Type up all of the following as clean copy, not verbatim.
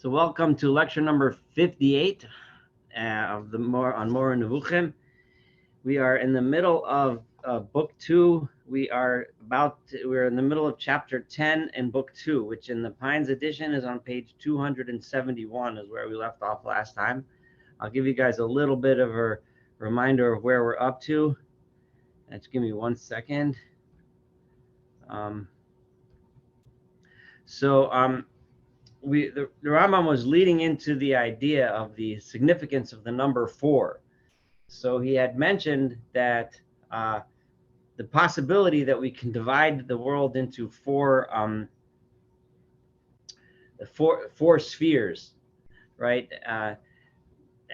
So welcome to lecture number 58 of the More Nevuchim. We are in the middle of book 2. We're in the middle of chapter 10 in book 2, which in the Pines edition is on page 271, is where we left off last time. I'll give you guys a little bit of a reminder of where we're up to. Just give me 1 second. The Rambam was leading into the idea of the significance of the number 4. So he had mentioned that the possibility that we can divide the world into four spheres, right?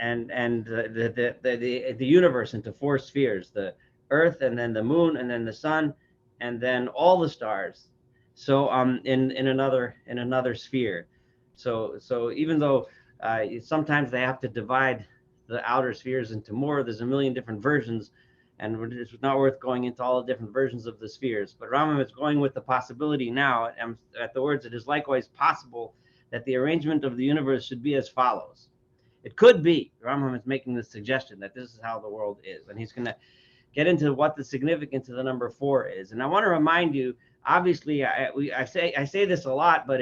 And the universe into 4 spheres: the Earth, and then the Moon, and then the Sun, and then all the stars. So in another sphere. So even though sometimes they have to divide the outer spheres into more, there's a million different versions, and it's not worth going into all the different versions of the spheres. But Rambam is going with the possibility now, and at the words, it is likewise possible that the arrangement of the universe should be as follows. It could be, Rambam is making this suggestion that this is how the world is, and he's going to get into what the significance of the number 4 is. And I want to remind you, obviously, I say this a lot, but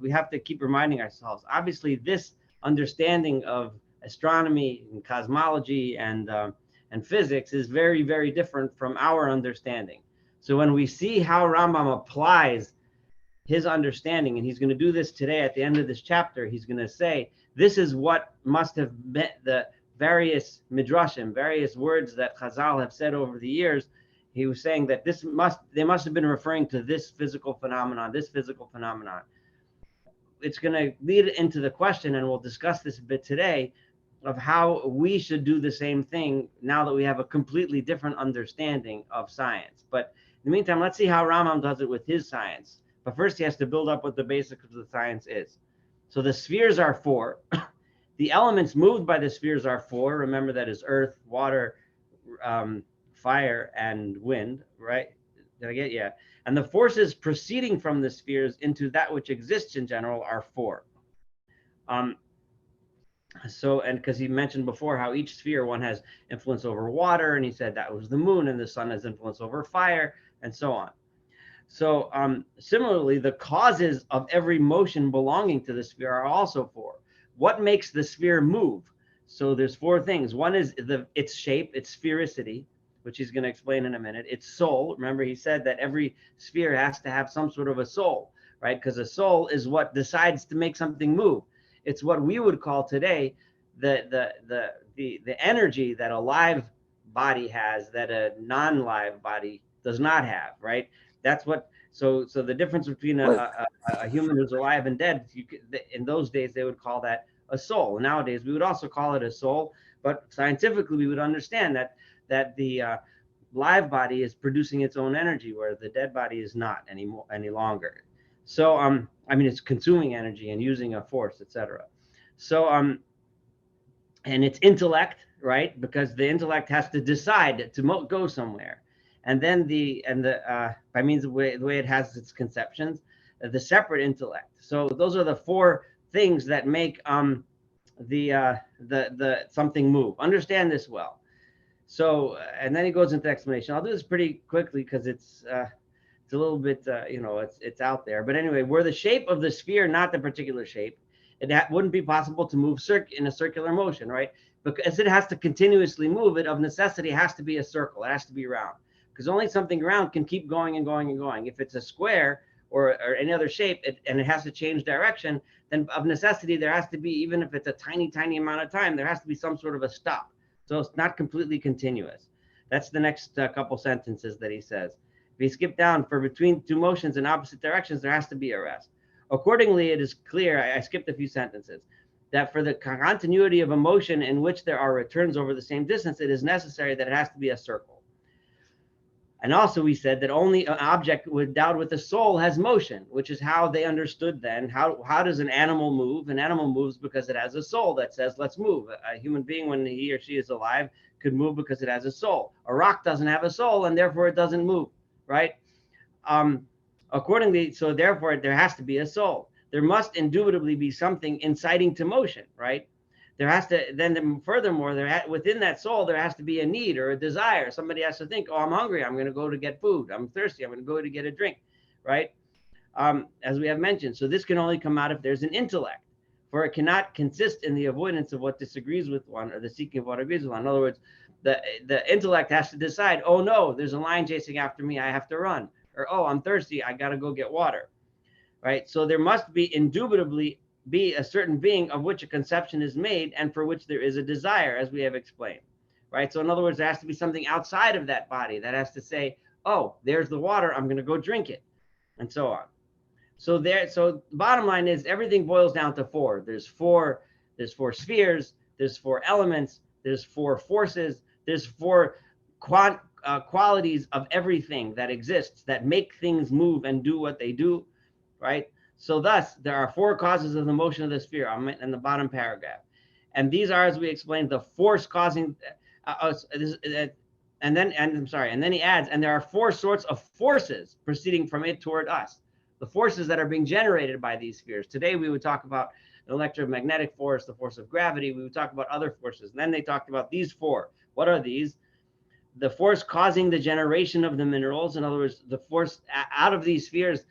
we have to keep reminding ourselves. Obviously, this understanding of astronomy and cosmology and physics is very, very different from our understanding. So when we see how Rambam applies his understanding, and he's going to do this today at the end of this chapter, he's going to say this is what must have been the various midrashim, various words that Chazal have said over the years. He was saying that they must have been referring to this physical phenomenon, It's going to lead into the question, and we'll discuss this a bit today, of how we should do the same thing now that we have a completely different understanding of science. But in the meantime, let's see how Rambam does it with his science. But first, he has to build up what the basics of the science is. So the spheres are 4. The elements moved by the spheres are 4. Remember, that is earth, water, fire, and wind, right? Did I get? Yeah. And the forces proceeding from the spheres into that which exists in general are 4. So, and because he mentioned before how each sphere, one has influence over water, and he said that was the moon, and the sun has influence over fire, and so on. So similarly, the causes of every motion belonging to the sphere are also 4. What makes the sphere move? So there's 4 things. One is its shape, its sphericity, which he's going to explain in a minute. Its soul. Remember, he said that every sphere has to have some sort of a soul, right? Because a soul is what decides to make something move. It's what we would call today the energy that a live body has that a non-live body does not have, right? That's what. So the difference between a human who's alive and dead, in those days they would call that a soul. Nowadays we would also call it a soul, but scientifically we would understand that the live body is producing its own energy, where the dead body is not any longer. So I mean, it's consuming energy and using a force, etc. So and it's intellect, right? Because the intellect has to decide to go somewhere, and then by means of the way it has its conceptions, the separate intellect. So those are the 4 things that make the something move. Understand this well. So, and then he goes into explanation. I'll do this pretty quickly because it's a little bit, it's out there. But anyway, were the shape of the sphere not the particular shape, it wouldn't be possible to move in a circular motion, right? Because it has to continuously move, it of necessity has to be a circle. It has to be round, because only something round can keep going and going and going. If it's a square or any other shape, and it has to change direction, then of necessity there has to be, even if it's a tiny, tiny amount of time, there has to be some sort of a stop. So it's not completely continuous. That's the next couple sentences that he says. If you skip down, for between 2 motions in opposite directions, there has to be a rest. Accordingly, it is clear, I skipped a few sentences, that for the continuity of a motion in which there are returns over the same distance, it is necessary that it has to be a circle. And also we said that only an object endowed with a soul has motion, which is how they understood then. How does an animal move? An animal moves because it has a soul that says, let's move. A human being, when he or she is alive, could move because it has a soul. A rock doesn't have a soul, and therefore it doesn't move, right? Accordingly, so therefore there has to be a soul. there must indubitably be something inciting to motion, right? There has to, then furthermore, within that soul, there has to be a need or a desire. Somebody has to think, oh, I'm hungry, I'm going to go to get food. I'm thirsty, I'm going to go to get a drink, right? As we have mentioned. So this can only come out if there's an intellect, for it cannot consist in the avoidance of what disagrees with one or the seeking of what agrees with one. In other words, the intellect has to decide, oh no, there's a lion chasing after me, I have to run. Or, oh, I'm thirsty, I got to go get water, right? So there must be indubitably be a certain being of which a conception is made and for which there is a desire, as we have explained, right? So in other words, there has to be something outside of that body that has to say, oh, there's the water, I'm going to go drink it, and so on. So the bottom line is everything boils down to four. There's four spheres, there's four elements, there's four forces, there's four qualities of everything that exists that make things move and do what they do, right? So thus, there are four causes of the motion of the sphere. I'm in the bottom paragraph. And these are, as we explained, the force causing, and then he adds, and there are four sorts of forces proceeding from it toward us. The forces that are being generated by these spheres. Today, we would talk about the electromagnetic force, the force of gravity. We would talk about other forces. And then they talked about these four. What are these? The force causing the generation of the minerals. In other words, the force out of these spheres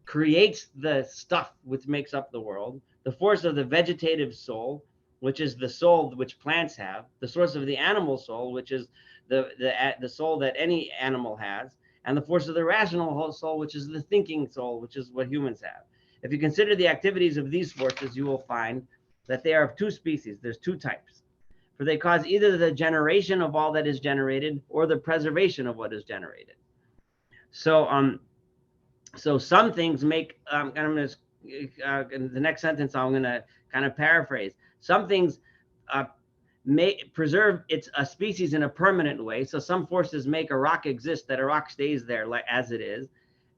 creates the stuff which makes up the world. The force of the vegetative soul, which is the soul which plants have. The source of the animal soul, which is the soul that any animal has. And the force of the rational soul, which is the thinking soul, which is what humans have. If you consider the activities of these forces, you will find that they are of two species. There's two types. For they cause either the generation of all that is generated or the preservation of what is generated. So some things make, and I'm going to, in the next sentence, I'm going to kind of paraphrase. Some things may preserve a species in a permanent way. So some forces make a rock exist, that a rock stays there like as it is.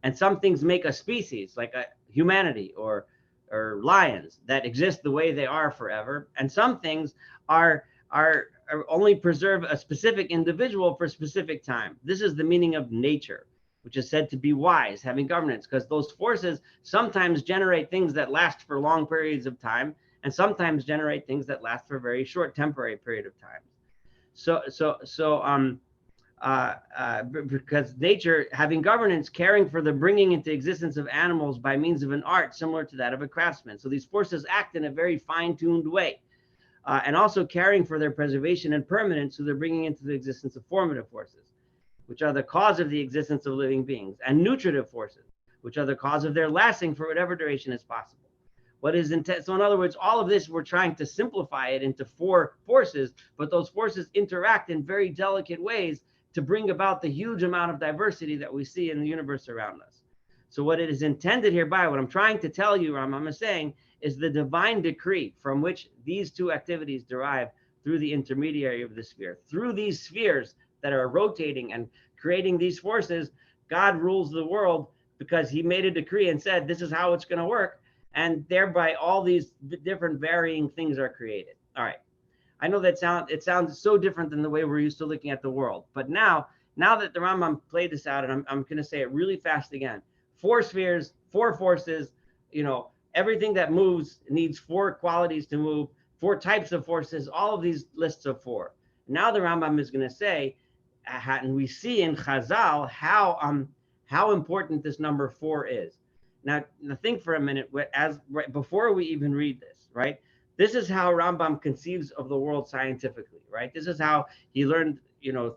And some things make a species, like humanity or lions, that exist the way they are forever. And some things are only preserve a specific individual for a specific time. This is the meaning of nature, which is said to be wise, having governance, because those forces sometimes generate things that last for long periods of time, and sometimes generate things that last for a very short temporary period of time. Because nature, having governance, caring for the bringing into existence of animals by means of an art similar to that of a craftsman. So these forces act in a very fine-tuned way, and also caring for their preservation and permanence, so they're bringing into the existence of formative forces, which are the cause of the existence of living beings, and nutritive forces, which are the cause of their lasting for whatever duration is possible. So in other words, all of this, we're trying to simplify it into four forces, but those forces interact in very delicate ways to bring about the huge amount of diversity that we see in the universe around us. So what it is intended hereby, what I'm trying to tell you, Rambam is saying, is the divine decree from which these two activities derive through the intermediary of the sphere. Through these spheres that are rotating and creating these forces, God rules the world because he made a decree and said, this is how it's going to work. And thereby all these different varying things are created. All right. I know that it sounds so different than the way we're used to looking at the world. But now that the Rambam played this out, and I'm going to say it really fast again, four spheres, four forces, everything that moves needs four qualities to move, four types of forces, all of these lists of four. Now the Rambam is going to say, and we see in Chazal how important this number four is. Now think for a minute, before we even read this, right? This is how Rambam conceives of the world scientifically, right? This is how he learned,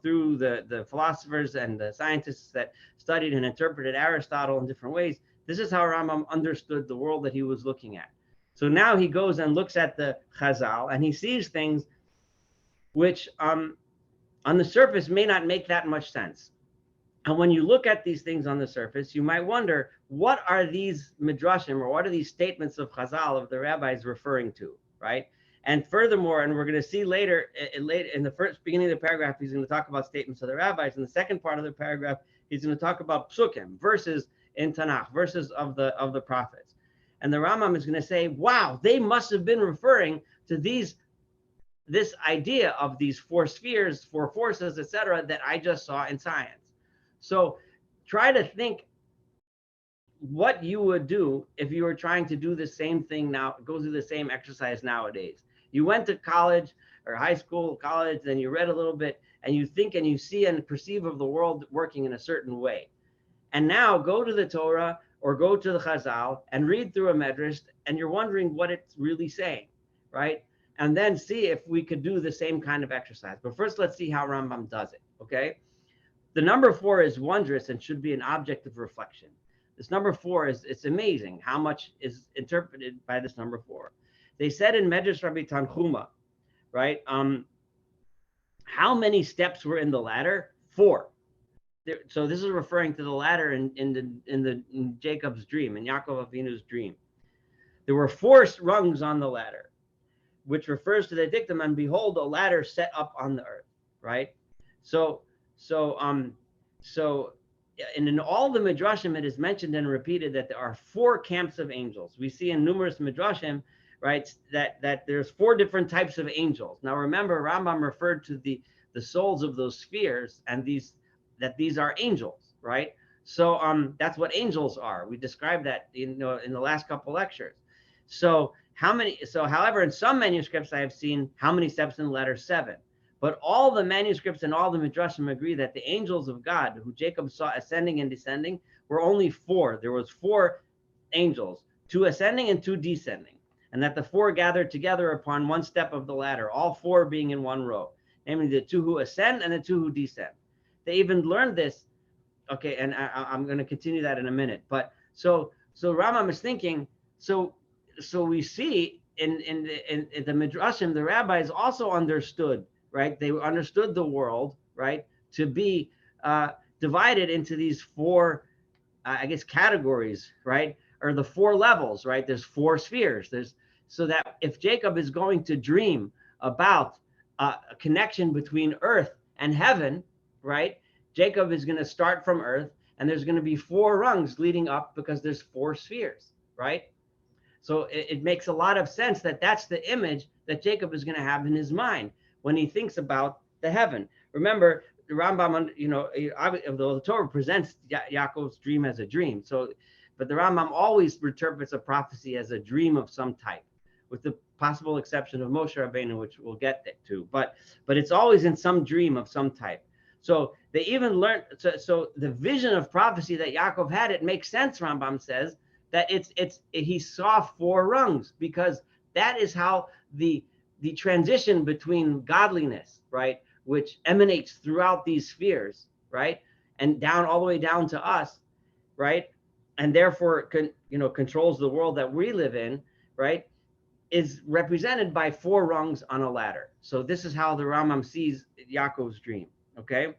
through the philosophers and the scientists that studied and interpreted Aristotle in different ways. This is how Rambam understood the world that he was looking at. So now he goes and looks at the Chazal, and he sees things which on the surface may not make that much sense. And when you look at these things on the surface, you might wonder, what are these midrashim, or what are these statements of Chazal, of the rabbis, referring to, right? And furthermore, and we're going to see later in the beginning of the paragraph, he's going to talk about statements of the rabbis. In the second part of the paragraph, he's going to talk about psukim, verses in Tanakh, verses of the prophets. And the Rambam is going to say, wow, they must have been referring to this idea of these four spheres, four forces, etc., that I just saw in science. So try to think what you would do if you were trying to do the same thing now, go through the same exercise nowadays. You went to college or high school, college, then you read a little bit, and you think and you see and perceive of the world working in a certain way. And now go to the Torah or go to the Chazal and read through a medrash, and you're wondering what it's really saying, right? And then see if we could do the same kind of exercise. But first, let's see how Rambam does it, okay? The number 4 is wondrous and should be an object of reflection. This number 4 it's amazing how much is interpreted by this number 4. They said in Medrash Rabbi Tanchuma, right? How many steps were in the ladder? 4. So this is referring to the ladder in Jacob's dream, in Yaakov Avinu's dream. There were 4 rungs on the ladder, which refers to the dictum, and behold, a ladder set up on the earth, right? So in all the midrashim, it is mentioned and repeated that there are 4 camps of angels. We see in numerous midrashim, right, that there's 4 different types of angels. Now remember, Rambam referred to the souls of those spheres, and these are angels, right? So that's what angels are. We described that in the last couple lectures. So however, in some manuscripts I have seen how many steps in the ladder? 7. But all the manuscripts and all the midrashim agree that the angels of God, who Jacob saw ascending and descending, were only 4. There was 4 angels, 2 ascending and 2 descending, and that the 4 gathered together upon one step of the ladder, all 4 being in one row, namely the 2 who ascend and the 2 who descend. They even learned this. Okay, and I'm going to continue that in a minute. But so Rambam is thinking. So we see in the midrashim, the rabbis also understood, right? They understood the world, right, to be divided into these 4, I guess, categories, right, or the 4 levels, right? There's 4 spheres. So that if Jacob is going to dream about a connection between earth and heaven, right, Jacob is going to start from earth, and there's going to be 4 rungs leading up because there's 4 spheres, right? So it makes a lot of sense that that's the image that Jacob is going to have in his mind when he thinks about the heaven. Remember, the Rambam, the Torah presents Yaakov's dream as a dream. But the Rambam always interprets a prophecy as a dream of some type, with the possible exception of Moshe Rabbeinu, which we'll get to. But it's always in some dream of some type. So they even learned. So the vision of prophecy that Yaakov had, it makes sense. Rambam says that he saw 4 rungs, because that is how the transition between godliness, right, which emanates throughout these spheres, right, and down all the way down to us, right, and therefore controls the world that we live in, right, is represented by 4 rungs on a ladder. So this is how the Rambam sees Yaakov's dream. Okay,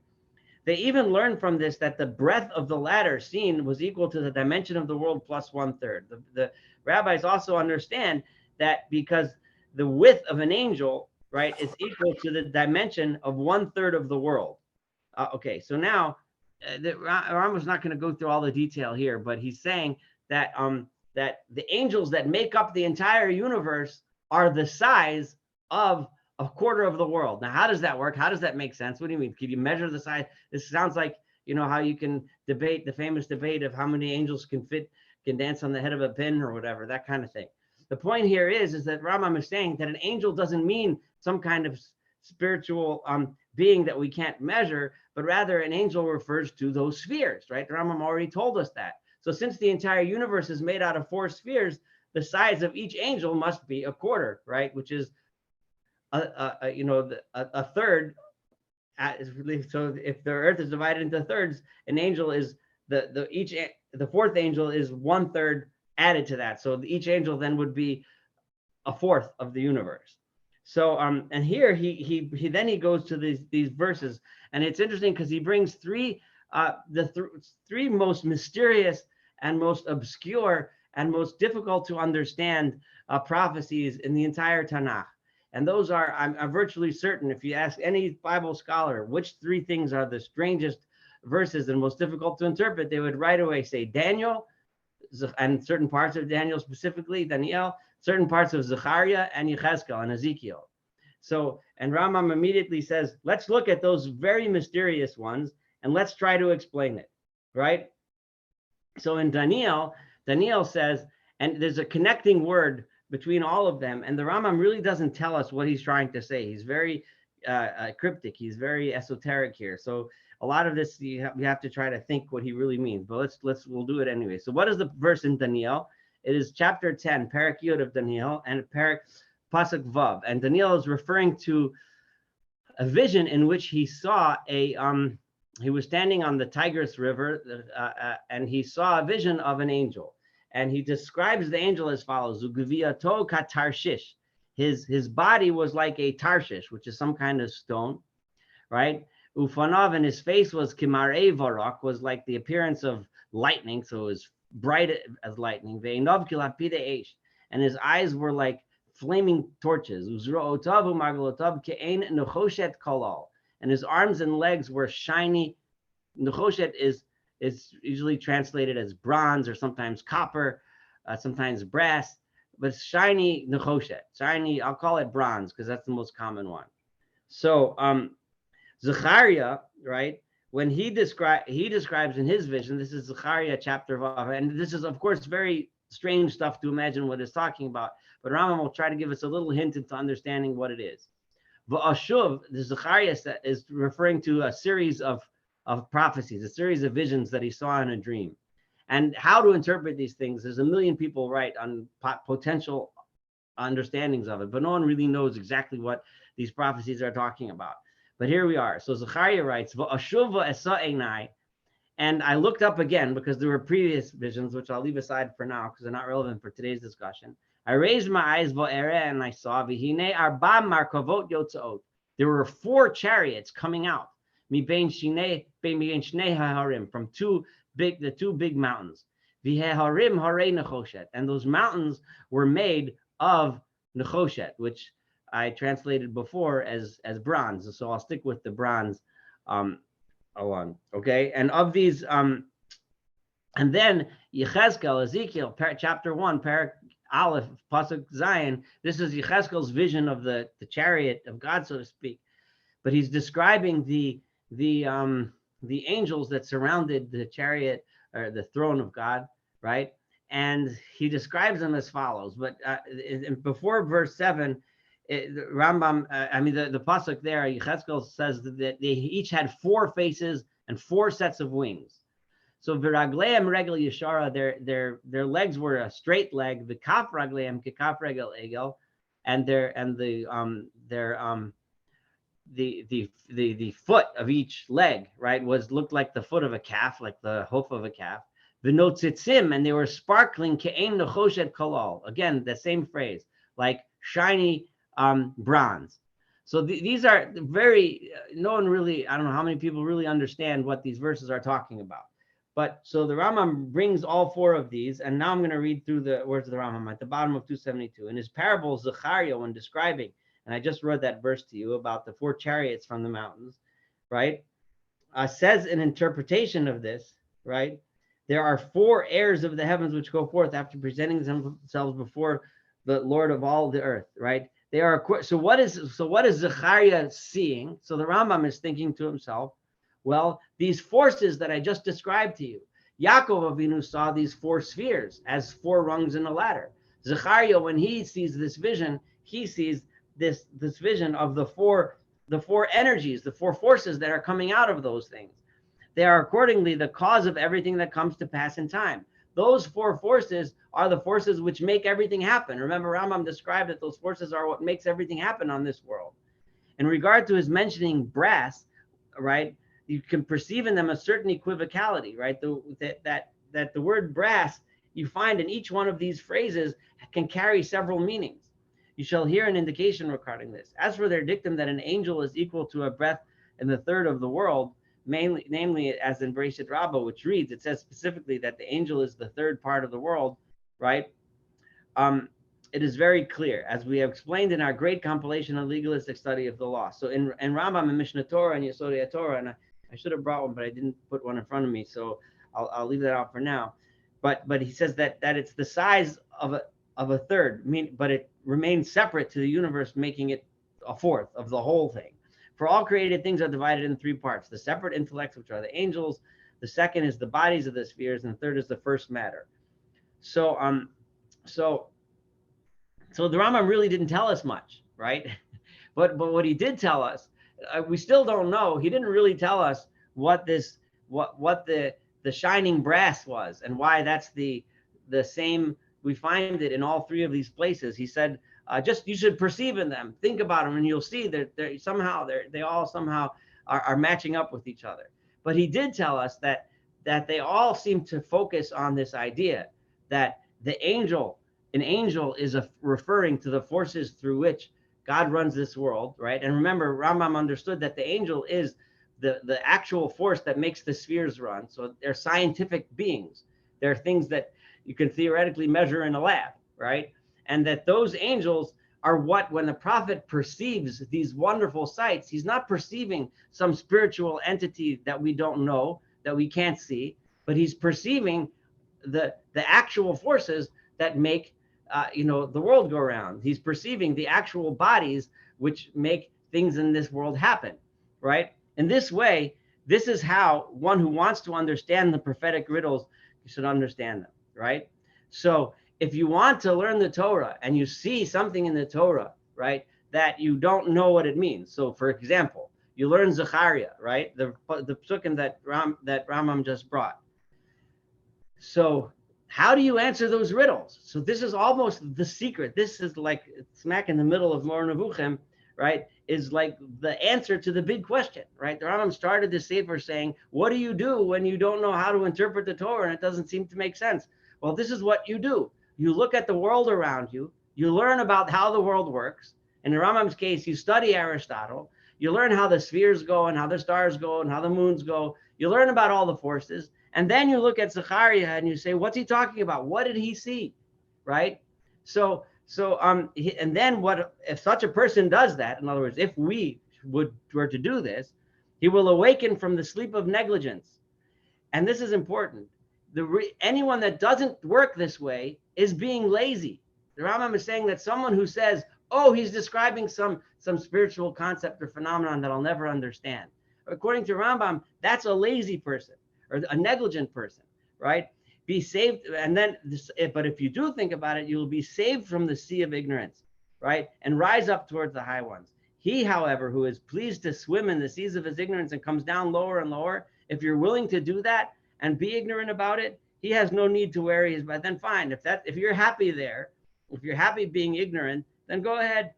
they even learned from this that the breadth of the ladder seen was equal to the dimension of the world plus 1/3. The rabbis also understand that because the width of an angel, right, is equal to the dimension of 1/3 of the world. Okay, so now Rambam's not going to go through all the detail here, but he's saying that that the angels that make up the entire universe are the size of a quarter of the world. Now, how does that work? How does that make sense? What do you mean? Can you measure the size? This sounds like, how you can debate the famous debate of how many angels can dance on the head of a pin or whatever, that kind of thing. The point here is that Rambam is saying that an angel doesn't mean some kind of spiritual being that we can't measure, but rather an angel refers to those spheres, right? The Rambam already told us that. So since the entire universe is made out of 4 spheres, the size of each angel must be a quarter, right? Which is a third. So if the earth is divided into thirds, an angel is the 4th angel is 1/3 added to that. So each angel then would be a 4th of the universe. So and here he goes to these verses, and it's interesting because he brings 3 3 most mysterious and most obscure and most difficult to understand prophecies in the entire Tanakh. And those are, I'm virtually certain, if you ask any Bible scholar which 3 things are the strangest verses and most difficult to interpret, they would right away say Daniel, and certain parts of Daniel, specifically Daniel, certain parts of Zechariah and Yechezkel and Ezekiel. So, and Rambam immediately says, let's look at those very mysterious ones and let's try to explain it, right? So in Daniel says, and there's a connecting word between all of them, and the Rambam really doesn't tell us what he's trying to say. He's very cryptic. He's very esoteric here. So a lot of this you have to try to think what he really means. But we'll do it anyway. So what is the verse in Daniel? It is chapter 10, Parak Yud of Daniel, and Parak Pasuk Vav. And Daniel is referring to a vision in which he saw he was standing on the Tigris River, and he saw a vision of an angel. And he describes the angel as follows: Ugaviyato katarshish. His body was like a tarshish, which is some kind of stone, right? Ufanav, and his face was kimarei varok, was like the appearance of lightning, so it was bright as lightning. Ve'inov kilapide eish, and his eyes were like flaming torches. Uzro'otav u'margalotav ke'ein nechoshet kolal, and his arms and legs were shiny. Nechoshet is usually translated as bronze or sometimes copper, sometimes brass, but it's shiny nechoshet. Shiny, I'll call it bronze because that's the most common one. So Zechariah, right, when he describes in his vision, this is Zechariah chapter 5, and this is of course very strange stuff to imagine what it's talking about, but Rambam will try to give us a little hint into understanding what it is. V'ashuv, the Zechariah is referring to a series of prophecies, a series of visions that he saw in a dream. And how to interpret these things, there's a million people write on potential understandings of it, but no one really knows exactly what these prophecies are talking about. But here we are. So Zechariah writes, V'ashuv v'esa einai, and I looked up again because there were previous visions, which I'll leave aside for now because they're not relevant for today's discussion. I raised my eyes, and I saw, V'hinei arba markavot yotzaot. There were 4 chariots coming out, from the two big mountains. And those mountains were made of nechoshet, which I translated before as bronze. So I'll stick with the bronze alone. Okay, and of these, and then Yechezkel, Ezekiel, chapter 1, Parak Aleph, Pasuk Zion. This is Yechezkel's vision of the chariot of God, so to speak. But he's describing the angels that surrounded the chariot or the throne of God, right? And he describes them as follows. But before verse 7, Rambam, the pasuk there, Yechezkel says that they each had 4 faces and 4 sets of wings. So viragleim regel yeshara, their legs were a straight leg. The kaf ragleim kekaf regel egel, and the foot of each leg, right, looked like the foot of a calf, like the hoof of a calf. V'notzitzim, and they were sparkling ke'ein nechoshet kolal. Again, the same phrase, like shiny bronze. So these are very, no one really, I don't know how many people really understand what these verses are talking about. But so the Rambam brings all 4 of these, and now I'm going to read through the words of the Rambam at the bottom of 272. In his parable, Zechariah, when describing, and I just read that verse to you about the 4 chariots from the mountains, right, says an interpretation of this, right, there are 4 heirs of the heavens which go forth after presenting themselves before the Lord of all the earth, right? They are, so what is Zechariah seeing? So the Rambam is thinking to himself, well, these forces that I just described to you, Yaakov Avinu saw these 4 spheres as 4 rungs in a ladder. Zechariah, when he sees this vision, he sees this vision of the four energies, the 4 forces that are coming out of those things. They are accordingly the cause of everything that comes to pass in time. Those 4 forces are the forces which make everything happen. Remember, Rambam described that those forces are what makes everything happen on this world. In regard to his mentioning brass, right, you can perceive in them a certain equivocality, right? That the word brass you find in each one of these phrases can carry several meanings. You shall hear an indication regarding this. As for their dictum that an angel is equal to a breath in the third of the world, namely as in Bereshit Rabbah, which reads, it says specifically that the angel is the third part of the world, right? It is very clear, as we have explained in our great compilation on legalistic study of the law. So in Rambam and Mishnah Torah and Yesodei Torah, and I should have brought one, but I didn't put one in front of me, so I'll leave that out for now. But he says that it's the size of a third, but it remains separate to the universe, making it a fourth of the whole thing. For all created things are divided in 3 parts: the separate intellects, which are the angels, the second is the bodies of the spheres, and the third is the first matter. So so the Rambam really didn't tell us much, right? But what he did tell us, we still don't know. He didn't really tell us what the shining brass was, and why that's the same. We find it in all three of these places. He said, just you should perceive in them, think about them, and you'll see that they all somehow are matching up with each other. But he did tell us that they all seem to focus on this idea that an angel is referring to the forces through which God runs this world, right? And remember, Rambam understood that the angel is the actual force that makes the spheres run. So they're scientific beings. They're things that you can theoretically measure in a lab, right? And that those angels are what, when the prophet perceives these wonderful sights, he's not perceiving some spiritual entity that we don't know, that we can't see, but he's perceiving the actual forces that make the world go around. He's perceiving the actual bodies which make things in this world happen, right? In this way, this is how one who wants to understand the prophetic riddles should understand them, right? So if you want to learn the Torah and you see something in the Torah, right, that you don't know what it means. So for example, you learn Zechariah, right? The psukim that Rambam just brought. So how do you answer those riddles? So this is almost the secret. This is like smack in the middle of Mor Nevuchim, right? Is like the answer to the big question, right? The Rambam started the Sefer saying, what do you do when you don't know how to interpret the Torah and it doesn't seem to make sense? Well, this is what you do. You look at the world around you, you learn about how the world works. In the Rambam's case, you study Aristotle, you learn how the spheres go and how the stars go and how the moons go. You learn about all the forces. And then you look at Zechariah and you say, what's he talking about? What did he see? Right? And then what if such a person does that? In other words, if we were to do this, he will awaken from the sleep of negligence. And this is important. Anyone that doesn't work this way is being lazy. The Rambam is saying that someone who says, oh, he's describing some spiritual concept or phenomenon that I'll never understand. According to Rambam, that's a lazy person or a negligent person, right? Be saved. And then, but if you do think about it, you will be saved from the sea of ignorance, right? And rise up towards the high ones. He, however, who is pleased to swim in the seas of his ignorance and comes down lower and lower, if you're willing to do that and be ignorant about it, he has no need to worry. But then fine, if you're happy there, if you're happy being ignorant, then go ahead.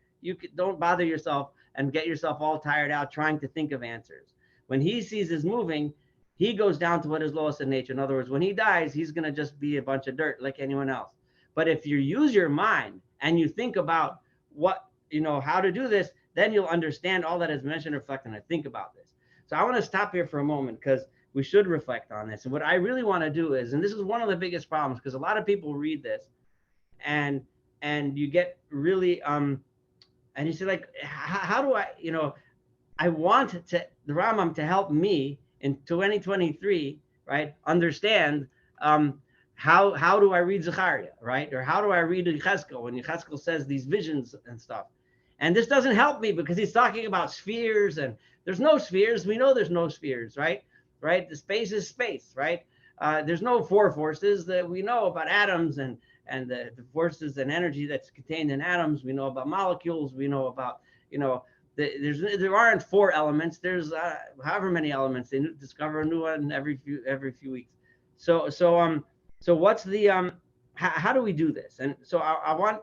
Don't bother yourself and get yourself all tired out trying to think of answers. When he ceases moving, he goes down to what is lowest in nature. In other words, when he dies, he's going to just be a bunch of dirt like anyone else. But if you use your mind and you think about how to do this, then you'll understand all that is mentioned, reflect, and think about this. So I want to stop here for a moment because we should reflect on this. And what I really want to do is, and this is one of the biggest problems, because a lot of people read this and you get really, and you say like, how do I want the Rambam to help me in 2023, right, understand how do I read Zechariah, right? Or how do I read Yecheskel when Yecheskel says these visions and stuff? And this doesn't help me because he's talking about spheres and there's no spheres. We know there's no spheres, right? Right? The space is space, right? There's no four forces that we know about atoms and the forces and energy that's contained in atoms. We know about molecules. We know about, there aren't four elements. There's however many elements. They discover a new one every few weeks. So what's the how do we do this? And so I want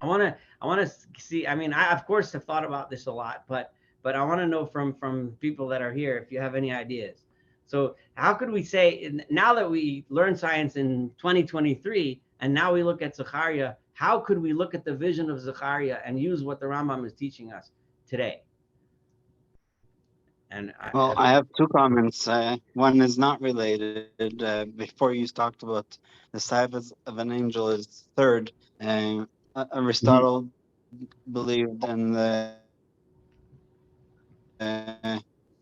to see. I mean, I of course have thought about this a lot, but I want to know from people that are here if you have any ideas. So how could we say, now that we learn science in 2023 and now we look at Zechariah, how could we look at the vision of Zechariah and use what the Rambam is teaching us today? And I have two comments. One is not related. Before you talked about the size of an angel is third. Aristotle believed in the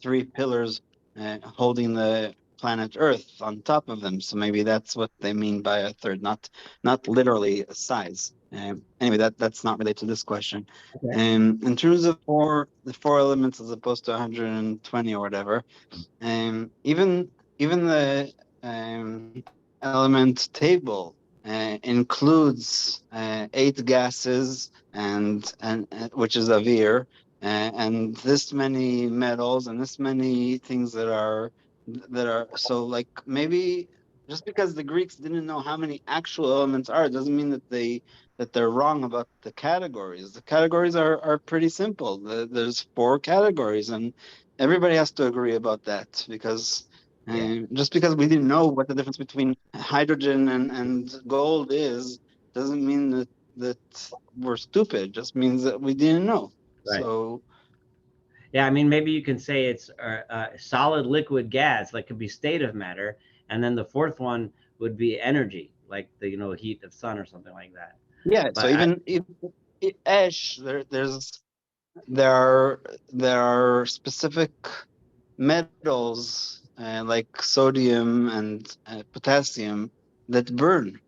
three pillars holding the planet Earth on top of them. So maybe that's what they mean by a third, not literally a size. Anyway, that's not related to this question. Okay. In terms of the four elements as opposed to 120 or whatever, even even the element table includes 8 gases and which is avir, and this many metals and this many things that are so, like, maybe just because the Greeks didn't know how many actual elements are, doesn't mean that they're wrong about the categories. The categories are pretty simple. There's 4 categories, and everybody has to agree about that, because just because we didn't know what the difference between hydrogen and gold is, doesn't mean that we're stupid. Just means that we didn't know. Right. So Yeah, I mean, maybe you can say it's solid, liquid, gas, like could be state of matter, and then the fourth one would be energy, like the heat of sun or something like that. yeah, so But even if ash, there are specific metals like sodium and potassium that burn,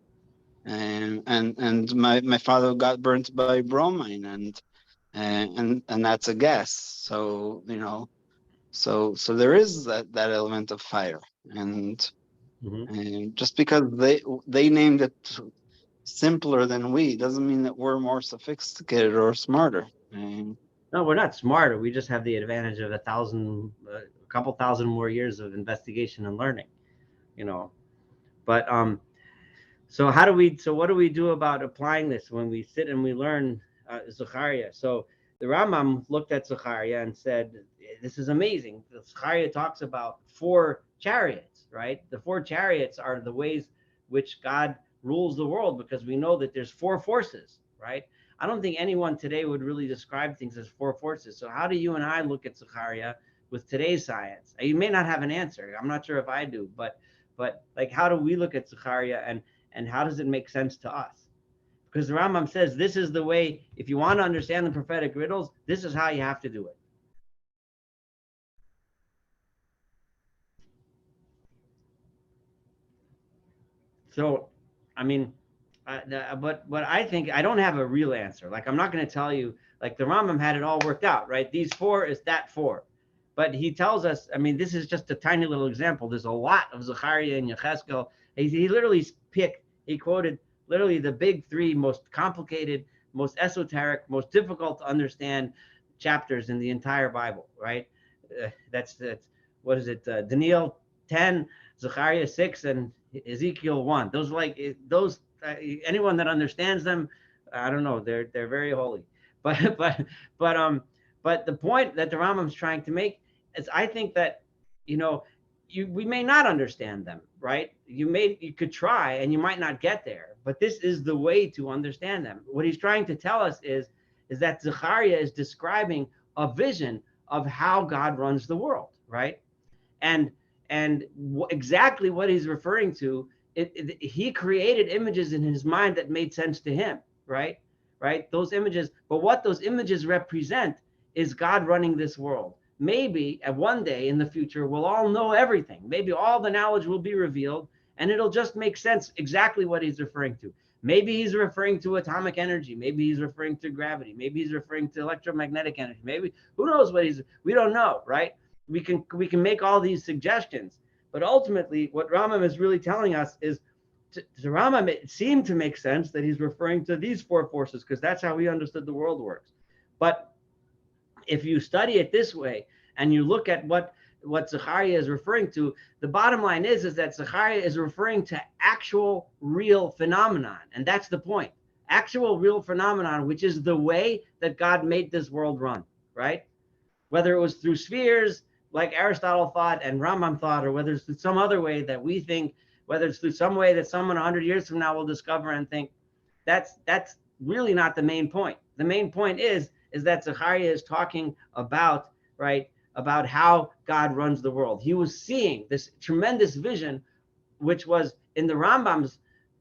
and my father got burnt by bromine, and that's a gas. So so there is that element of fire, and Mhm. just because they named it simpler than we doesn't mean that we're more sophisticated or smarter. No, we're not smarter. We just have the advantage of a couple thousand more years of investigation and learning, you know. But so what do we do about applying this when we sit and we learn Zechariah? So the Rambam looked at Zechariah and said, "This is amazing." Zechariah talks about 4 chariots, right? The 4 chariots are the ways which God rules the world, because we know that there's 4 forces, right? I don't think anyone today would really describe things as 4 forces. So how do you and I look at Zechariah with today's science? You may not have an answer. I'm not sure if I do, but like, how do we look at Zechariah, and how does it make sense to us? Because the Rambam says this is the way, if you want to understand the prophetic riddles, this is how you have to do it. So, I mean, but I think I don't have a real answer. Like, I'm not going to tell you, like the Rambam had it all worked out, right? These 4 is that 4. But he tells us, I mean, this is just a tiny little example. There's a lot of Zechariah and Yecheskel. He literally he quoted literally the big 3 most complicated, most esoteric, most difficult to understand chapters in the entire Bible, right? That's what is it? Daniel 10, Zechariah 6, and Ezekiel 1. Those anyone that understands them, I don't know, they're very holy. But but um but the point that the Rambam's trying to make is, I think that we may not understand them, right? You could try and you might not get there, but this is the way to understand them. What he's trying to tell us is that Zechariah is describing a vision of how God runs the world, right? And exactly what he's referring to, he created images in his mind that made sense to him, right? Those images, but what those images represent is God running this world. Maybe at one day in the future, we'll all know everything. Maybe all the knowledge will be revealed, and it'll just make sense exactly what he's referring to. Maybe he's referring to atomic energy. Maybe he's referring to gravity. Maybe he's referring to electromagnetic energy. Maybe, who knows what we don't know, right? We can make all these suggestions, but ultimately what Rambam is really telling us is, to Rambam, it seemed to make sense that he's referring to these 4 forces, because that's how he understood the world works. But if you study it this way and you look at what Zechariah is referring to, the bottom line is that Zechariah is referring to actual real phenomenon, and that's the point. Actual real phenomenon, which is the way that God made this world run, right? Whether it was through spheres like Aristotle thought and Rambam thought, or whether it's through some other way that we think, whether it's through some way that someone 100 years from now will discover and think, that's really not the main point. The main point is that Zechariah is talking about, right, about how God runs the world. He was seeing this tremendous vision, which was, in the Rambam's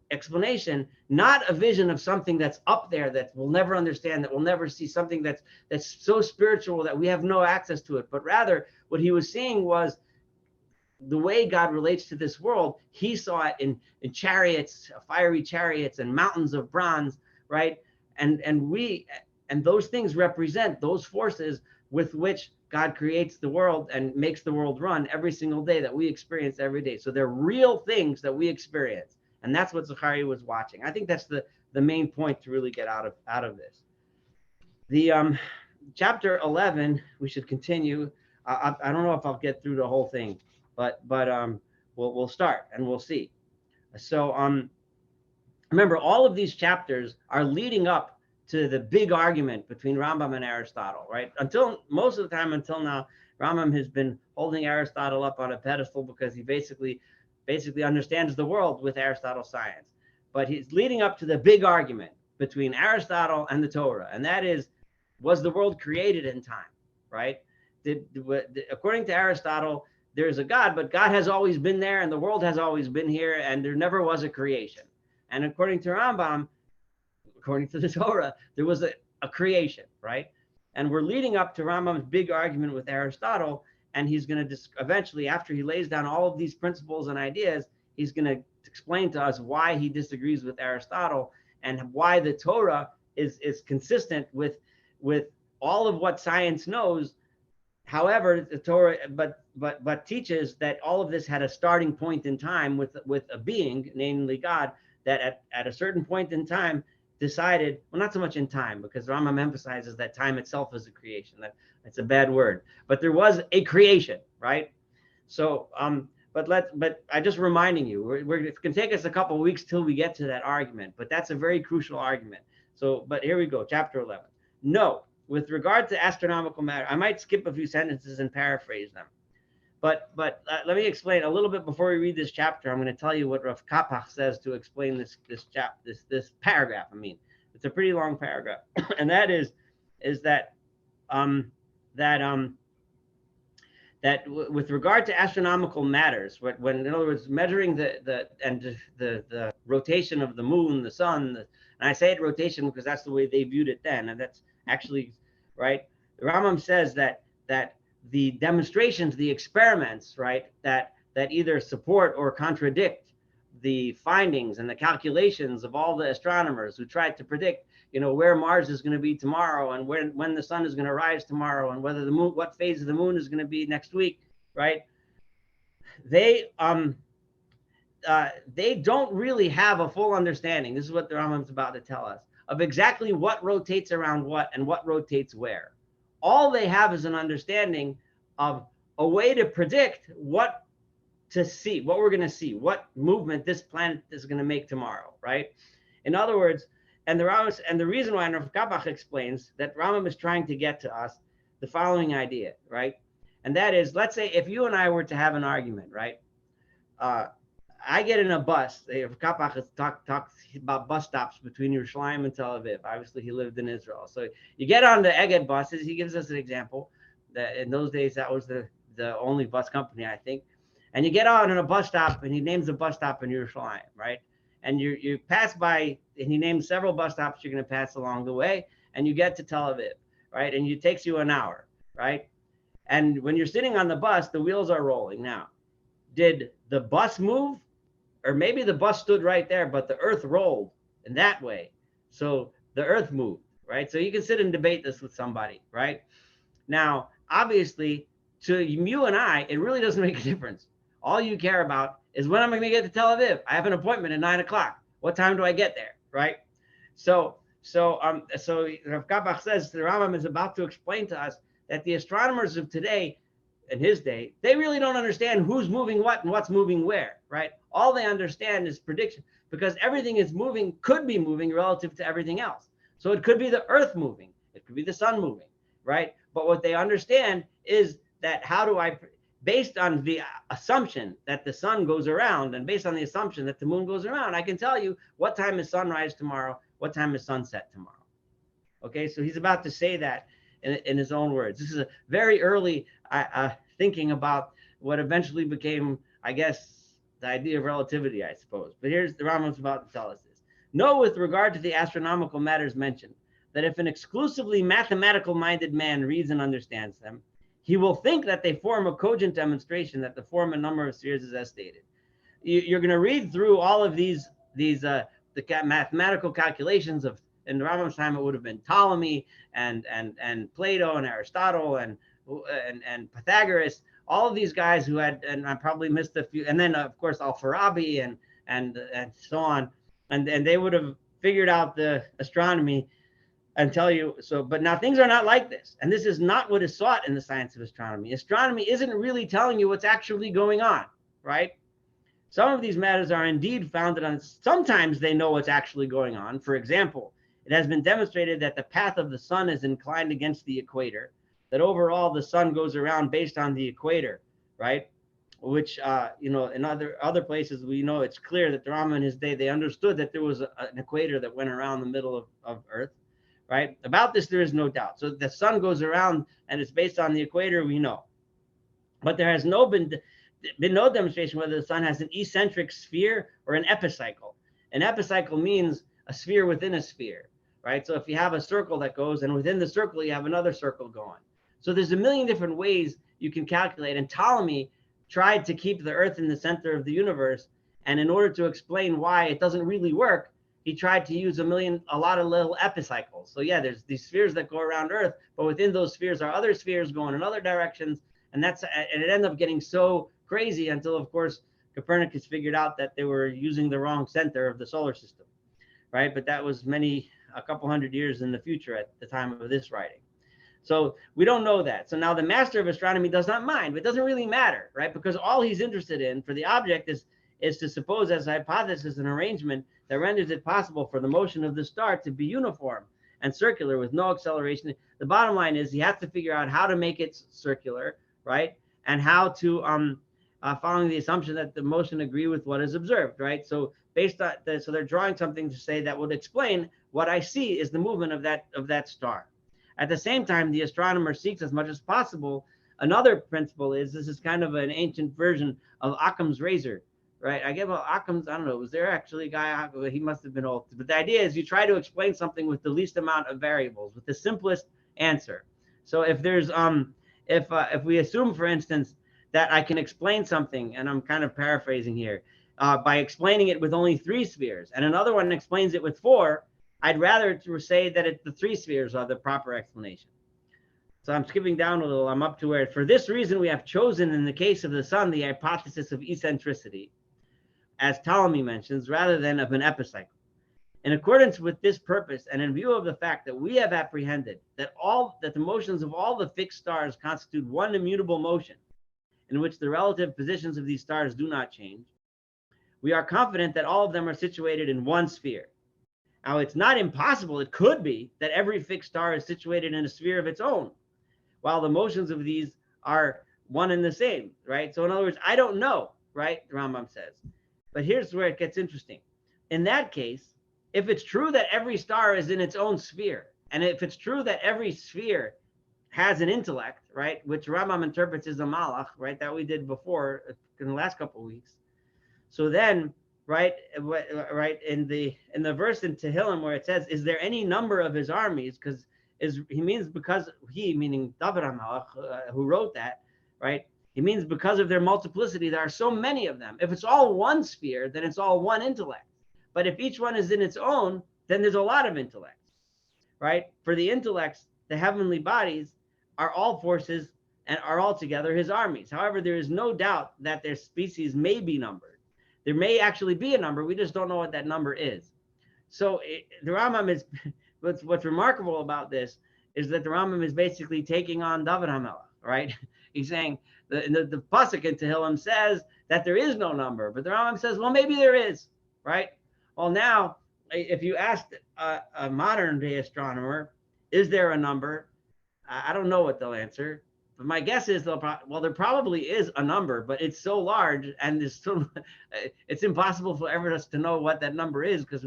explanation, not a vision of something that's up there that we'll never understand, that we'll never see, something that's so spiritual that we have no access to it, but rather what he was seeing was the way God relates to this world. He saw it in chariots, fiery chariots, and mountains of bronze, right? And those things represent those forces with which God creates the world and makes the world run every single day that we experience every day. So they're real things that we experience. And that's what Zachariah was watching. I think that's the main point to really get out of this. The chapter 11, we should continue. I don't know if I'll get through the whole thing, but we'll start and we'll see. So remember, all of these chapters are leading up to the big argument between Rambam and Aristotle, right? Until most of the time until now, Rambam has been holding Aristotle up on a pedestal because he basically understands the world with Aristotle's science. But he's leading up to the big argument between Aristotle and the Torah, and that is, was the world created in time, right? According to Aristotle, there's a God, but God has always been there, and the world has always been here, and there never was a creation. And according to Rambam, according to the Torah, there was a creation, right? And we're leading up to Rambam's big argument with Aristotle, and he's going to eventually, after he lays down all of these principles and ideas, he's going to explain to us why he disagrees with Aristotle and why the Torah is consistent with all of what science knows. However, the Torah but teaches that all of this had a starting point in time with a being, namely God, that at a certain point in time decided, well, not so much in time, because Rambam emphasizes that time itself is a creation. That's a bad word, but there was a creation, right? So but I just reminding you, it's going to take us a couple of weeks till we get to that argument, but that's a very crucial argument. So, but here we go, chapter 11. No, with regard to astronomical matter, I might skip a few sentences and paraphrase them. But let me explain a little bit before we read this chapter. I'm going to tell you what Rav Kapach says to explain this paragraph. I mean, it's a pretty long paragraph, and that is that with regard to astronomical matters, when in other words measuring the rotation of the moon, the sun, and I say it rotation because that's the way they viewed it then, and that's actually right. The Rambam says that the demonstrations, the experiments, right, that either support or contradict the findings and the calculations of all the astronomers who tried to predict, where Mars is going to be tomorrow, and when the sun is going to rise tomorrow, and whether the moon, what phase of the moon is going to be next week, right? They don't really have a full understanding. This is what the Rambam's about to tell us, of exactly what rotates around what and what rotates where. All they have is an understanding of a way to predict what we're going to see, what movement this planet is going to make tomorrow, right? In other words, and the reason why Rav Kapach explains that Rambam is trying to get to us the following idea, right? And that is, let's say if you and I were to have an argument, right? I get in a bus. Rav Kapach talks about bus stops between Yerushalayim and Tel Aviv. Obviously, he lived in Israel. So you get on the Egged buses. He gives us an example that in those days, that was the only bus company, I think. And you get on a bus stop, and he names a bus stop in Yerushalayim, right? And you pass by, and he names several bus stops you're going to pass along the way, and you get to Tel Aviv, right? And it takes you an hour, right? And when you're sitting on the bus, the wheels are rolling. Now, did the bus move? Or maybe the bus stood right there, but the earth rolled in that way. So the earth moved, right? So you can sit and debate this with somebody, right? Now, obviously, to you and I, it really doesn't make a difference. All you care about is when I'm going to get to Tel Aviv. I have an appointment at 9 o'clock. What time do I get there, right? So Rav Kapach says the Rambam is about to explain to us that the astronomers of today, in his day, they really don't understand who's moving what and what's moving where, right? All they understand is prediction, because everything is moving, could be moving relative to everything else. So it could be the earth moving, it could be the sun moving, right? But what they understand is that based on the assumption that the sun goes around, and based on the assumption that the moon goes around, I can tell you what time is sunrise tomorrow, what time is sunset tomorrow. Okay, so he's about to say that in his own words. This is a very early thinking about what eventually became, I guess, the idea of relativity, I suppose. But here's the Rambam's about to tell us this. Know with regard to the astronomical matters mentioned, that if an exclusively mathematical-minded man reads and understands them, he will think that they form a cogent demonstration that the form and number of spheres is as stated. You're going to read through all of the mathematical calculations of, in the Rambam's time, it would have been Ptolemy and Plato and Aristotle and and Pythagoras, all of these guys who had, and I probably missed a few, and then of course Al-Farabi and so on, and they would have figured out the astronomy and tell you so. But now things are not like this, and this is not what is sought in the science of astronomy. Astronomy isn't really telling you what's actually going on, right? Some of these matters are indeed founded on, sometimes they know what's actually going on. For example, it has been demonstrated that the path of the sun is inclined against the equator, that overall the sun goes around based on the equator, right? Which, in other places, we know it's clear that the Rambam in his day, they understood that there was an equator that went around the middle of Earth, right? About this, there is no doubt. So the sun goes around and it's based on the equator, we know. But there has been no demonstration whether the sun has an eccentric sphere or an epicycle. An epicycle means a sphere within a sphere, right? So if you have a circle that goes, and within the circle, you have another circle going. So there's a million different ways you can calculate. And Ptolemy tried to keep the Earth in the center of the universe. And in order to explain why it doesn't really work, he tried to use a lot of little epicycles. So yeah, there's these spheres that go around Earth, but within those spheres are other spheres going in other directions. And it ended up getting so crazy until, of course, Copernicus figured out that they were using the wrong center of the solar system, right? But that was a couple hundred years in the future at the time of this writing. So we don't know that. So now the master of astronomy does not mind. It doesn't really matter, right? Because all he's interested in for the object is to suppose as a hypothesis an arrangement that renders it possible for the motion of the star to be uniform and circular with no acceleration. The bottom line is he has to figure out how to make it circular, right? And how to, following the assumption that the motion agree with what is observed, right? So based on so they're drawing something to say that would explain what I see is the movement of that star. At the same time, the astronomer seeks as much as possible. Another principle this is kind of an ancient version of Occam's razor, right? I give Occam's, I don't know, was there actually a guy, he must have been old, but the idea is you try to explain something with the least amount of variables, with the simplest answer. So if there's, if we assume, for instance, that I can explain something, and I'm kind of paraphrasing here, by explaining it with only 3 spheres, and another one explains it with 4, I'd rather say that the 3 spheres are the proper explanation. So I'm skipping down a little. I'm up to where, for this reason, we have chosen, in the case of the sun, the hypothesis of eccentricity, as Ptolemy mentions, rather than of an epicycle. In accordance with this purpose, and in view of the fact that we have apprehended that the motions of all the fixed stars constitute one immutable motion, in which the relative positions of these stars do not change, we are confident that all of them are situated in one sphere. Now, it's not impossible, it could be, that every fixed star is situated in a sphere of its own, while the motions of these are one and the same, right? So in other words, I don't know, right? The Rambam says. But here's where it gets interesting. In that case, if it's true that every star is in its own sphere, and if it's true that every sphere has an intellect, right, which Rambam interprets as a malach, right, that we did before in the last couple of weeks. So then, right, in the verse in Tehillim where it says, "Is there any number of his armies?" Because he means because meaning David HaMelech, who wrote that, right? He means because of their multiplicity, there are so many of them. If it's all one sphere, then it's all one intellect. But if each one is in its own, then there's a lot of intellects, right? For the intellects, the heavenly bodies are all forces and are all together his armies. However, there is no doubt that their species may be numbered. There may actually be a number. We just don't know what that number is. So the Rambam is, what's remarkable about this is that the Rambam is basically taking on David HaMelech, right? He's saying the pasuk in Tehillim says that there is no number, but the Rambam says, well, maybe there is, right? Well, now, if you asked a modern day astronomer, is there a number? I don't know what they'll answer. But my guess is there probably is a number, but it's so large and it's impossible for ever us to know what that number is because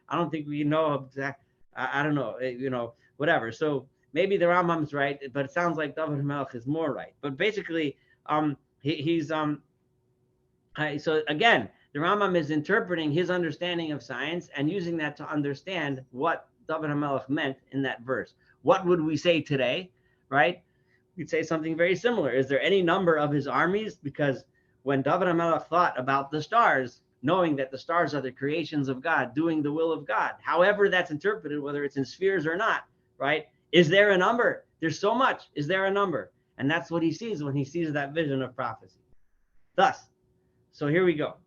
I don't think we know exact. I don't know, whatever. So maybe the Rambam's right, but it sounds like David HaMelech is more right. But basically, so again, the Rambam is interpreting his understanding of science and using that to understand what David HaMelech meant in that verse. What would we say today, right? We'd say something very similar. Is there any number of his armies? Because when David HaMelech thought about the stars, knowing that the stars are the creations of God, doing the will of God, however that's interpreted, whether it's in spheres or not, right? Is there a number? There's so much. Is there a number? And that's what he sees when he sees that vision of prophecy. Thus, so here we go.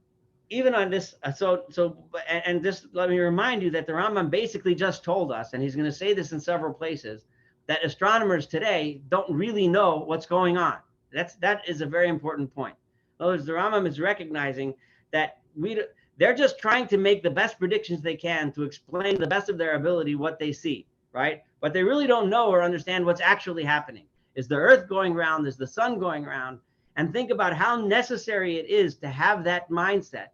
Even on this, and just let me remind you that the Rambam basically just told us, and he's going to say this in several places, that astronomers today don't really know what's going on. That is a very important point. In other words, the Rambam is recognizing that they're just trying to make the best predictions they can to explain the best of their ability what they see, right? But they really don't know or understand what's actually happening. Is the earth going round? Is the sun going round? And think about how necessary it is to have that mindset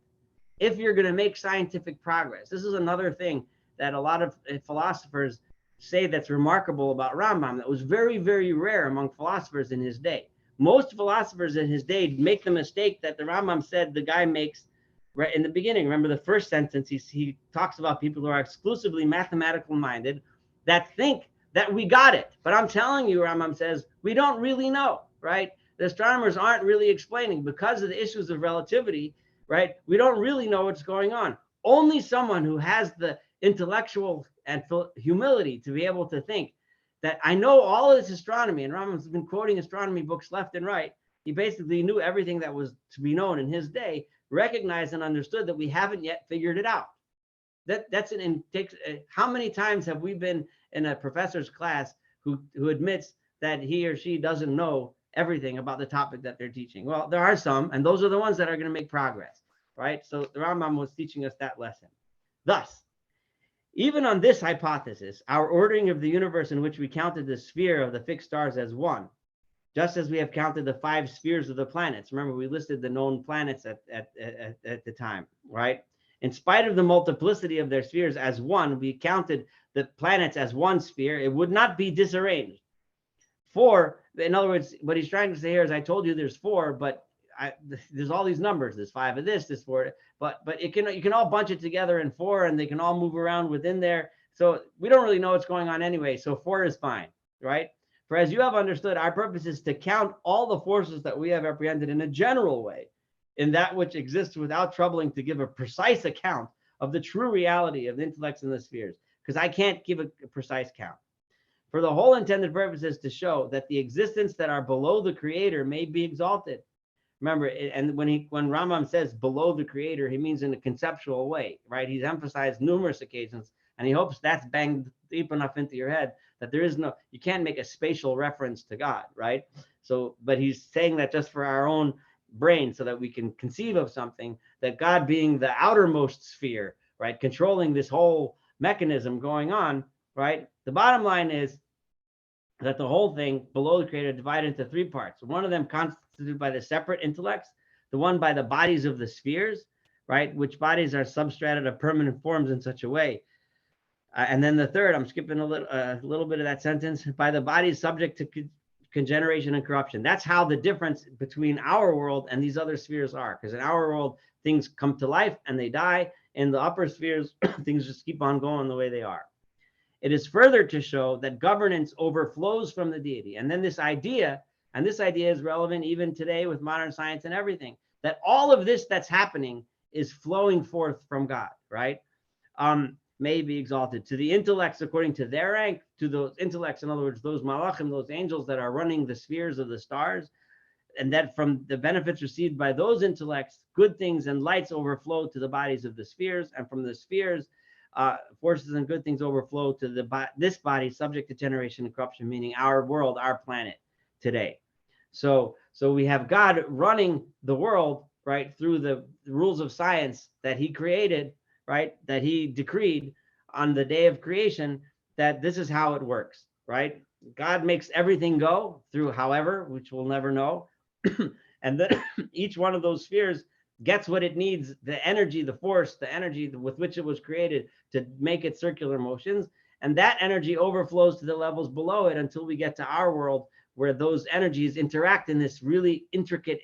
if you're going to make scientific progress. This is another thing that a lot of philosophers say that's remarkable about Rambam that was very, very rare among philosophers in his day. Most philosophers in his day make the mistake that the Rambam said the guy makes right in the beginning. Remember the first sentence, he talks about people who are exclusively mathematical minded that think that we got it. But I'm telling you, Rambam says, we don't really know, right? The astronomers aren't really explaining because of the issues of relativity, right? We don't really know what's going on. Only someone who has the intellectual and humility to be able to think that I know all of this astronomy, and Rambam's been quoting astronomy books left and right. He basically knew everything that was to be known in his day, recognized and understood that we haven't yet figured it out. That's an takes. How many times have we been in a professor's class who admits that he or she doesn't know everything about the topic that they're teaching? Well, there are some, and those are the ones that are going to make progress, right? So the Rambam was teaching us that lesson. Thus, even on this hypothesis, our ordering of the universe in which we counted the sphere of the fixed stars as one, just as we have counted the 5 spheres of the planets. Remember, we listed the known planets at the time, right? In spite of the multiplicity of their spheres as one, we counted the planets as one sphere. It would not be disarranged. 4, in other words, what he's trying to say here is, I told you there's 4, but there's all these numbers. There's 5 of this, this 4, but you can all bunch it together in 4, and they can all move around within there. So we don't really know what's going on anyway. So 4 is fine, right? For as you have understood, our purpose is to count all the forces that we have apprehended in a general way, in that which exists without troubling to give a precise account of the true reality of the intellects in the spheres, because I can't give a precise count. For the whole intended purpose is to show that the existence that are below the Creator may be exalted. Remember, and when Rambam says below the Creator, he means in a conceptual way, right? He's emphasized numerous occasions, and he hopes that's banged deep enough into your head that you can't make a spatial reference to God, right? So, but he's saying that just for our own brain so that we can conceive of something, that God being the outermost sphere, right, controlling this whole mechanism going on, right? The bottom line is that the whole thing below the Creator divided into 3 parts. One of them constituted by the separate intellects, the one by the bodies of the spheres, right, which bodies are substrated of permanent forms in such a way. And then the third, I'm skipping a little bit of that sentence, by the bodies subject to congeneration and corruption. That's how the difference between our world and these other spheres are. Because in our world, things come to life and they die. In the upper spheres, things just keep on going the way they are. It is further to show that governance overflows from the deity. And then this idea is relevant even today with modern science and everything, that all of this that's happening is flowing forth from God, right? May be exalted to the intellects according to their rank, to those intellects, in other words, those malachim, those angels that are running the spheres of the stars, and that from the benefits received by those intellects, good things and lights overflow to the bodies of the spheres, and from the spheres, forces and good things overflow to this body subject to generation and corruption, meaning our world, our planet today. So we have God running the world, right, through the rules of science that he created, right, that he decreed on the day of creation, that this is how it works, right? God makes everything go through however, which we'll never know. And then each one of those spheres gets what it needs, the energy, the force, the energy with which it was created to make its circular motions. And that energy overflows to the levels below it until we get to our world, where those energies interact in this really intricate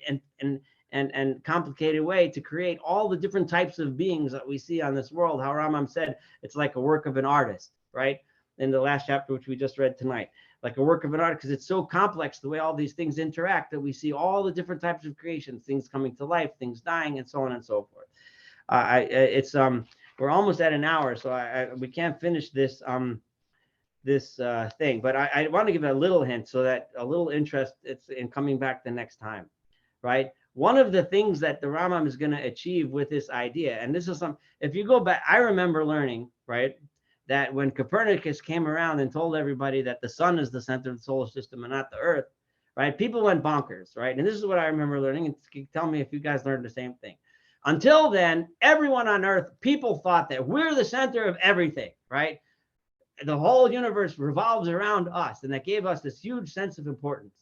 and complicated way to create all the different types of beings that we see on this world. How Rambam said, it's like a work of an artist, right? In the last chapter, which we just read tonight, like a work of an artist, because it's so complex the way all these things interact that we see all the different types of creations, things coming to life, things dying, and so on and so forth. We're almost at an hour, so we can't finish this thing. But I want to give a little hint so that a little interest it's in coming back the next time, right? One of the things that the Rambam is going to achieve with this idea, and this is some, if you go back, I remember learning, right, that when Copernicus came around and told everybody that the sun is the center of the solar system and not the earth, right, people went bonkers, right? And this is what I remember learning, and tell me if you guys learned the same thing. Until then, everyone on earth, people thought that we're the center of everything, right? The whole universe revolves around us, and that gave us this huge sense of importance,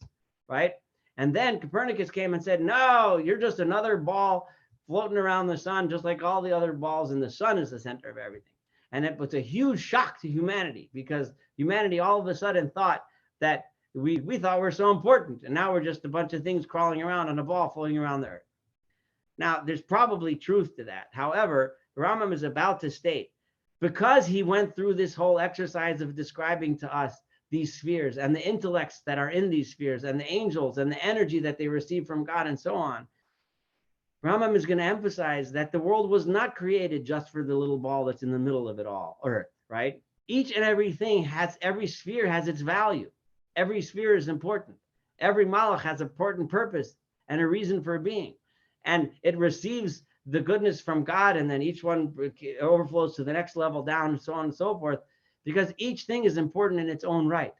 right? And then Copernicus came and said, no, you're just another ball floating around the sun, just like all the other balls, and the sun is the center of everything. And it was a huge shock to humanity, because humanity all of a sudden thought that we thought we're so important, and now we're just a bunch of things crawling around on a ball floating around the earth. Now, there's probably truth to that. However, Rambam is about to state, because he went through this whole exercise of describing to us these spheres and the intellects that are in these spheres and the angels and the energy that they receive from God and so on, Rambam is going to emphasize that the world was not created just for the little ball that's in the middle of it all, Earth, right? Each and everything every sphere has its value. Every sphere is important. Every malach has an important purpose and a reason for being. And it receives the goodness from God, and then each one overflows to the next level down, and so on and so forth, because each thing is important in its own right,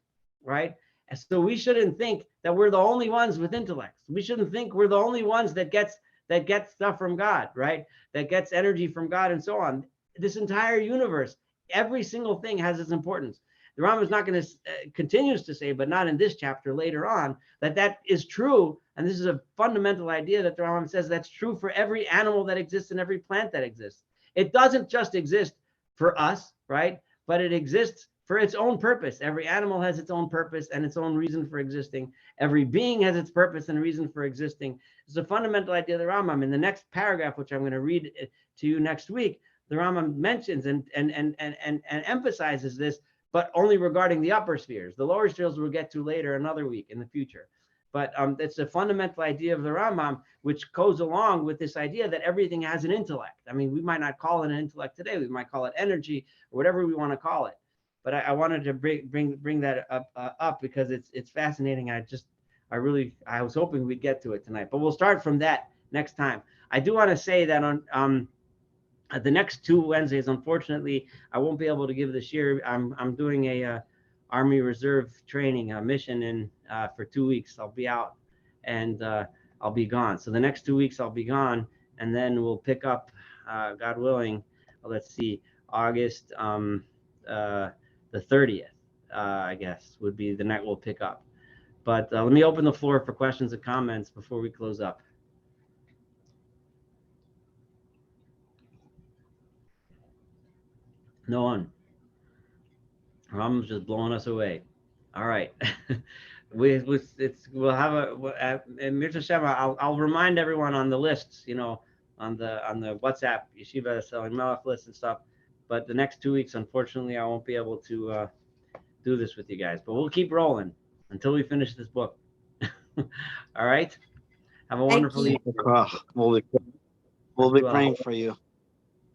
right? And so we shouldn't think that we're the only ones with intellects. We shouldn't think we're the only ones that get stuff from God, right? That gets energy from God and so on. This entire universe, every single thing has its importance. The Rambam is not going to continues to say, but not in this chapter, later on, that is true. And this is a fundamental idea that the Rambam says that's true for every animal that exists and every plant that exists. It doesn't just exist for us, right? But it exists for its own purpose. Every animal has its own purpose and its own reason for existing. Every being has its purpose and reason for existing. It's a fundamental idea of the Rambam. In the next paragraph, which I'm going to read to you next week, the Rambam mentions and emphasizes this, but only regarding the upper spheres. The lower spheres we'll get to later, another week in the future. But it's a fundamental idea of the Rambam, which goes along with this idea that everything has an intellect. I mean, we might not call it an intellect today. We might call it energy or whatever we want to call it. But I wanted to bring that up because it's fascinating. I was hoping we'd get to it tonight. But we'll start from that next time. I do want to say that on the next 2 Wednesdays, unfortunately, I won't be able to give this year. I'm doing a Army Reserve training mission for 2 weeks. I'll be out and I'll be gone. So the next 2 weeks I'll be gone, and then we'll pick up, God willing. Let's see, August the 30th, I guess, would be the night we'll pick up. But let me open the floor for questions and comments before we close up. No one. Rambam's just blowing us away. All right. We'll have and Mirza Shema, I'll remind everyone on the lists, on the WhatsApp Yeshivas Elimelech list and stuff. But the next 2 weeks, unfortunately, I won't be able to do this with you guys. But we'll keep rolling until we finish this book. All right. Have a wonderful evening. We'll be praying for you. All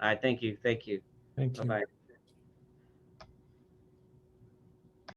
right. Thank you. Thank you. Bye-bye.